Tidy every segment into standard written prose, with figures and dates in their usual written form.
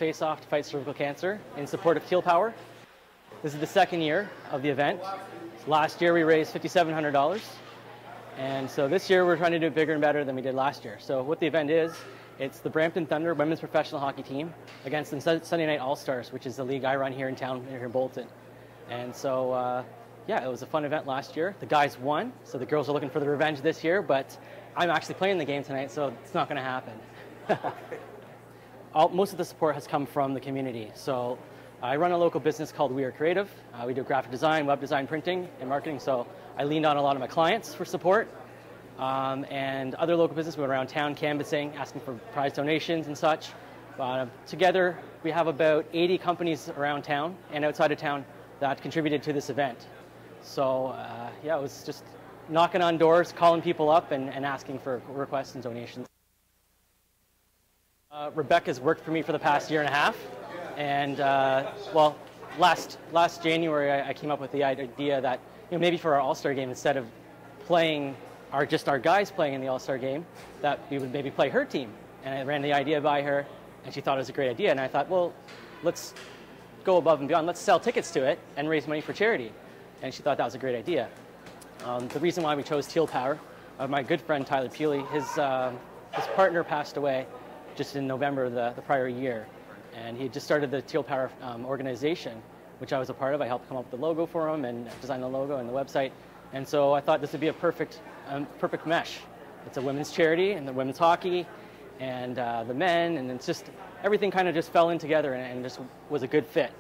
face-off to fight cervical cancer in support of Teal Power. This is the second year of the event. Last year we raised $5,700, and so this year we're trying to do it bigger and better than we did last year. So what the event is, it's the Brampton Thunder women's professional hockey team against the Sunday Night All-Stars, which is the league I run here in town, here in Bolton. And so, yeah, it was a fun event last year. The guys won, so the girls are looking for the revenge this year, but I'm actually playing the game tonight, so it's not going to happen. Most of the support has come from the community. So I run a local business called We Are Creative. We do graphic design, web design, printing, and marketing, so I leaned on a lot of my clients for support. And other local businesses went around town canvassing, asking for prize donations and such. Together, we have about 80 companies around town and outside of town that contributed to this event. So yeah, it was just knocking on doors, calling people up, and asking for requests and donations. Rebecca's worked for me for the past year and a half, and well, last January I came up with the idea that, you know, maybe for our All-Star game, instead of playing just our guys playing in the All-Star game, that we would maybe play her team. And I ran the idea by her, and she thought it was a great idea. And I thought, well, let's go above and beyond. Let's sell tickets to it and raise money for charity. And she thought that was a great idea. The reason why we chose Teal Power, my good friend Tyler Pewley, his partner passed away just in November the prior year. And he had just started the Teal Power organization, which I was a part of. I helped come up with the logo for him and design the logo and the website. And so I thought this would be a perfect mesh. It's a women's charity and the women's hockey and the men, and it's just, everything kind of just fell in together and just was a good fit.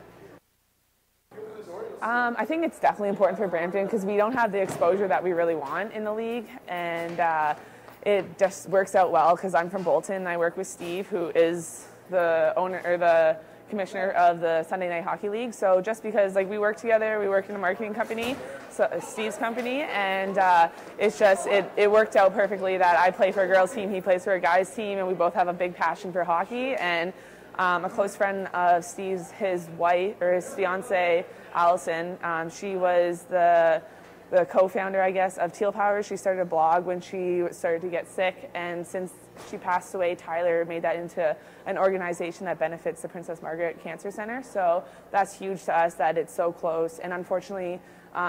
I think it's definitely important for Brampton because we don't have the exposure that we really want in the league, and it just works out well because I'm from Bolton and I work with Steve, who is the owner or the commissioner of the Sunday Night Hockey League. So just because, like, we work together, we work in a marketing company, so Steve's company, and it's just, it worked out perfectly that I play for a girls team, he plays for a guys team, and we both have a big passion for hockey. And a close friend of Steve's, his wife, or his fiance, Allison, she was the co-founder, I guess, of Teal Power. She started a blog when she started to get sick, and since she passed away, Tyler made that into an organization that benefits the Princess Margaret Cancer Center. So that's huge to us that it's so close. And unfortunately,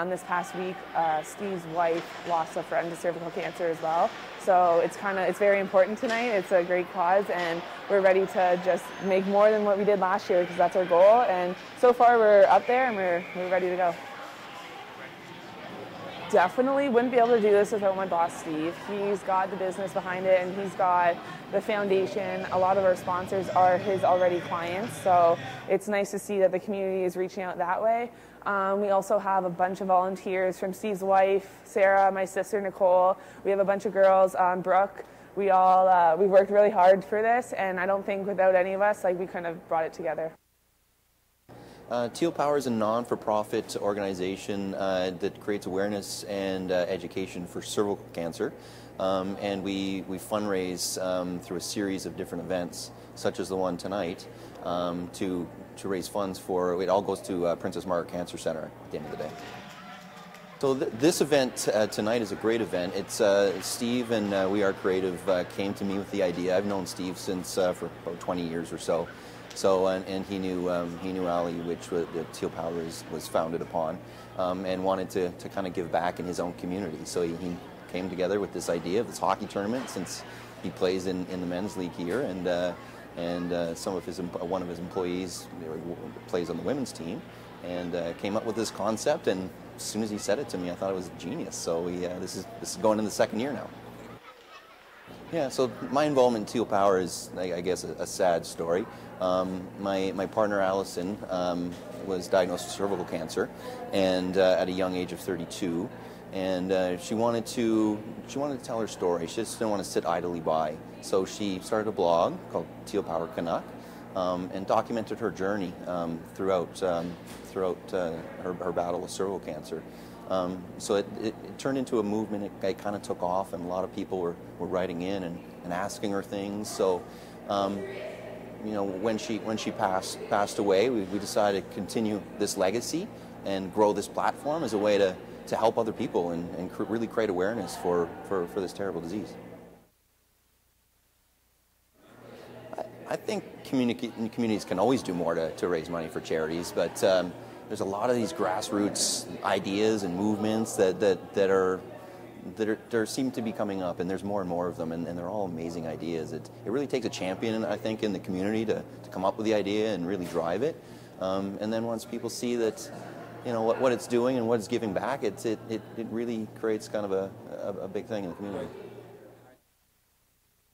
this past week, Steve's wife lost a friend to cervical cancer as well. So it's very important tonight. It's a great cause, and we're ready to just make more than what we did last year because that's our goal. And so far, we're up there and we're ready to go. Definitely wouldn't be able to do this without my boss, Steve. He's got the business behind it, and he's got the foundation. A lot of our sponsors are his already clients, so it's nice to see that the community is reaching out that way. We also have a bunch of volunteers from Steve's wife, Sarah, my sister, Nicole. We have a bunch of girls, Brooke. We worked really hard for this, and I don't think without any of us, we couldn't have brought it together. Teal Power is a non-for-profit organization that creates awareness and education for cervical cancer, and we fundraise through a series of different events, such as the one tonight, to raise funds for. It all goes to Princess Margaret Cancer Center at the end of the day. So this event tonight is a great event. It's Steve and We Are Creative came to me with the idea. I've known Steve since for about 20 years or so. So and he knew Ali, which the Teal Power was founded upon, and wanted to kind of give back in his own community. So he came together with this idea of this hockey tournament, since he plays in the men's league here, and one of his employees plays on the women's team, and came up with this concept. And as soon as he said it to me, I thought it was genius. So this is going in the second year now. Yeah, so my involvement in Teal Power is, I guess, a sad story. My partner Allison was diagnosed with cervical cancer, and at a young age of 32, and she wanted to tell her story. She just didn't want to sit idly by. So she started a blog called Teal Power Canuck, and documented her journey throughout her battle with cervical cancer. So it turned into a movement. It kind of took off, and a lot of people were writing in and asking her things. So, when she passed away, we decided to continue this legacy and grow this platform as a way to help other people and really create awareness for this terrible disease. I think communities can always do more to raise money for charities, but there's a lot of these grassroots ideas and movements that seem to be coming up, and there's more and more of them, and they're all amazing ideas. It really takes a champion, I think, in the community to come up with the idea and really drive it. And then once people see that, you know, what it's doing and what it's giving back, it really creates kind of a big thing in the community.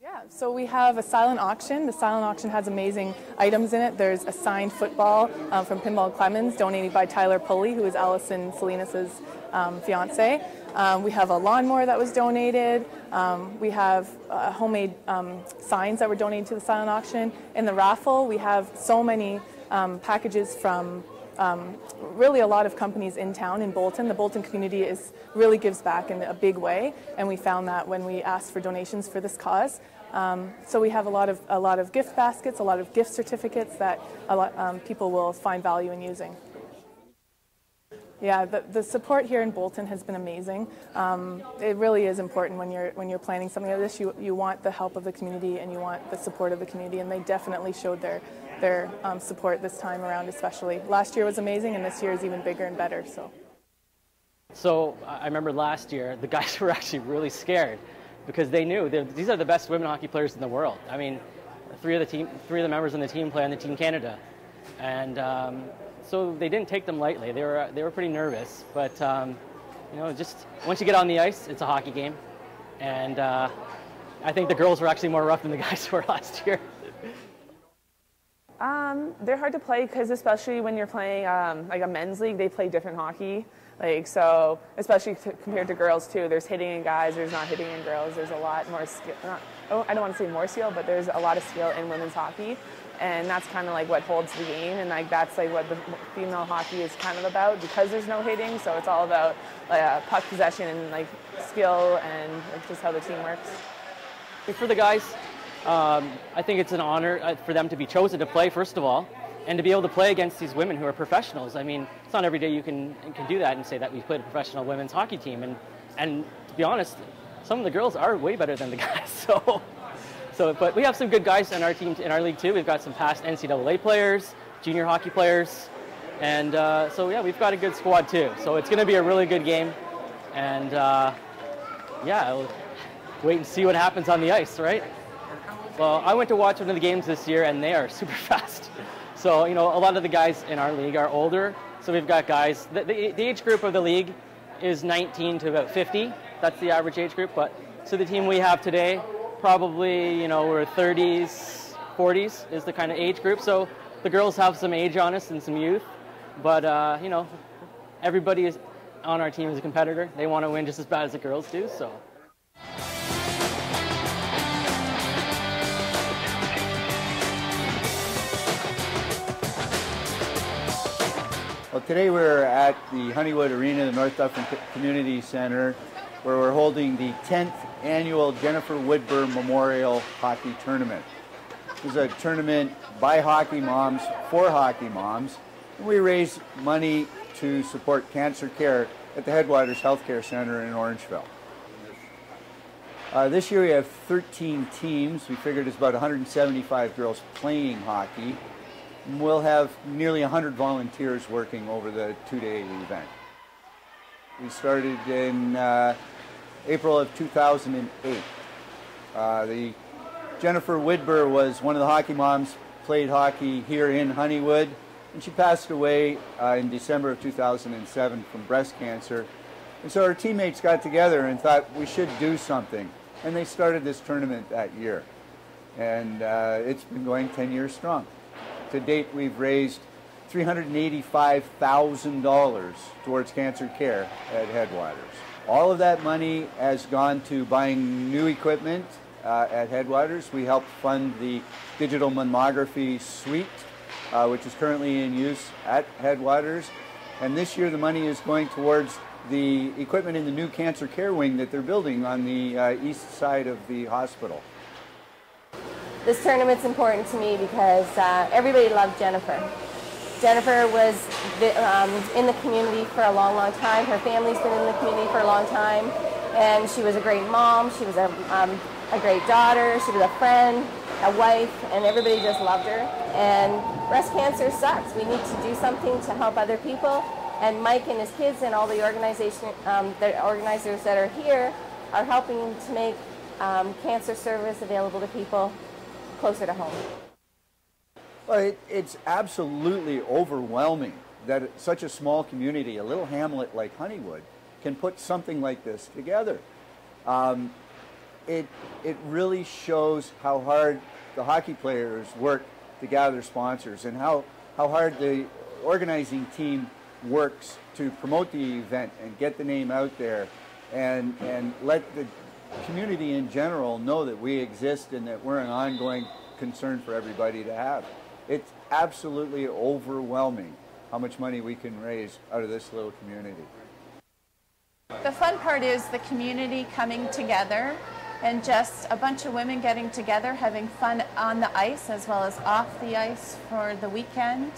Yeah, so we have a silent auction. The silent auction has amazing items in it. There's a signed football from Pinball Clemens, donated by Tyler Pulley, who is Allison Salinas' fiance. We have a lawnmower that was donated. We have homemade signs that were donated to the silent auction. In the raffle, we have so many packages from really a lot of companies in town in Bolton. The Bolton community really gives back in a big way, and we found that when we asked for donations for this cause. So we have a lot of gift baskets, a lot of gift certificates that people will find value in using. Yeah, the support here in Bolton has been amazing. It really is important when you're planning something like this. You want the help of the community and you want the support of the community, and they definitely showed their support this time around, especially. Last year was amazing, and this year is even bigger and better. So I remember last year the guys were actually really scared because they knew these are the best women hockey players in the world. I mean, three of the members on the team play on the Team Canada, and so they didn't take them lightly. They were pretty nervous, but you know, just once you get on the ice, it's a hockey game, and I think the girls were actually more rough than the guys were last year. They're hard to play because especially when you're playing like a men's league, they play different hockey. Like, so especially compared to girls too, there's hitting in guys, there's not hitting in girls. There's a lot more skill. I don't want to say more skill, but there's a lot of skill in women's hockey, and that's kind of like what holds the game, and like that's like what the female hockey is kind of about, because there's no hitting. So it's all about puck possession and like skill and like, just how the team works. For the guys, I think it's an honor for them to be chosen to play, first of all, and to be able to play against these women who are professionals. I mean, it's not every day you can do that and say that we played a professional women's hockey team. And to be honest, some of the girls are way better than the guys. But we have some good guys in our team, in our league too. We've got some past NCAA players, junior hockey players, and so yeah, we've got a good squad too. So it's going to be a really good game, and yeah, I'll wait and see what happens on the ice, right? Well, I went to watch one of the games this year, and they are super fast. So, you know, a lot of the guys in our league are older. So we've got guys, the age group of the league is 19 to about 50. That's the average age group. But so the team we have today, probably, you know, we're 30s, 40s is the kind of age group. So the girls have some age on us and some youth. But, you know, everybody is on our team is a competitor. They want to win just as bad as the girls do, so. Well, today we're at the Honeywood Arena, the North Dufferin Community Center, where we're holding the 10th annual Jennifer Woodburn Memorial Hockey Tournament. This is a tournament by hockey moms for hockey moms. We raise money to support cancer care at the Headwaters Healthcare Center in Orangeville. This year we have 13 teams. We figured it's about 175 girls playing hockey. We'll have nearly 100 volunteers working over the two-day event. We started in April of 2008. The Jennifer Woodburn was one of the hockey moms, played hockey here in Honeywood, and she passed away in December of 2007 from breast cancer. And so her teammates got together and thought we should do something, and they started this tournament that year. And it's been going 10 years strong. To date, we've raised $385,000 towards cancer care at Headwaters. All of that money has gone to buying new equipment at Headwaters. We helped fund the digital mammography suite, which is currently in use at Headwaters. And this year the money is going towards the equipment in the new cancer care wing that they're building on the east side of the hospital. This tournament's important to me because everybody loved Jennifer. Jennifer was in the community for a long, long time. Her family's been in the community for a long time, and she was a great mom. She was a great daughter. She was a friend, a wife, and everybody just loved her. And breast cancer sucks. We need to do something to help other people. And Mike and his kids and all the organizers that are here are helping to make cancer service available to people closer to home. Well, it's absolutely overwhelming that such a small community, a little hamlet like Honeywood, can put something like this together. It really shows how hard the hockey players work to gather sponsors and how hard the organizing team works to promote the event and get the name out there and let the community in general know that we exist and that we're an ongoing concern for everybody to have. It's absolutely overwhelming how much money we can raise out of this little community. The fun part is the community coming together and just a bunch of women getting together, having fun on the ice as well as off the ice for the weekend.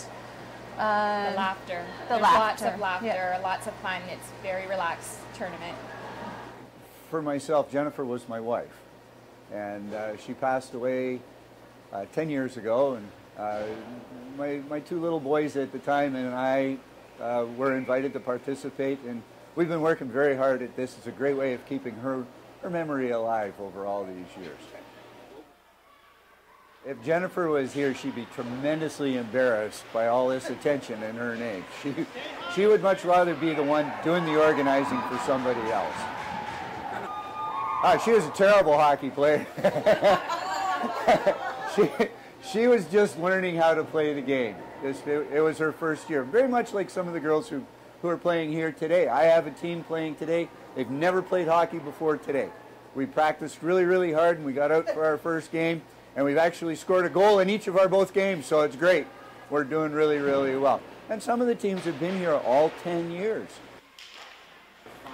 The laughter. There's lots of laughter, lots of fun. It's a very relaxed tournament. For myself, Jennifer was my wife, and she passed away 10 years ago, and my two little boys at the time and I were invited to participate, and we've been working very hard at this. It's a great way of keeping her memory alive over all these years. If Jennifer was here, she'd be tremendously embarrassed by all this attention in her name. She would much rather be the one doing the organizing for somebody else. She was a terrible hockey player. She was just learning how to play the game. It was her first year. Very much like some of the girls who are playing here today. I have a team playing today. They've never played hockey before today. We practiced really, really hard, and we got out for our first game, and we've actually scored a goal in each of our both games, so it's great. We're doing really, really well. And some of the teams have been here all 10 years.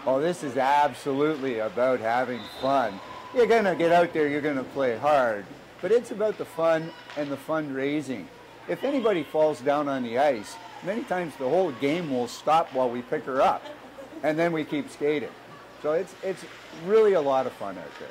Oh, this is absolutely about having fun. You're going to get out there, you're going to play hard, but it's about the fun and the fundraising. If anybody falls down on the ice, many times the whole game will stop while we pick her up, and then we keep skating. So it's really a lot of fun out there.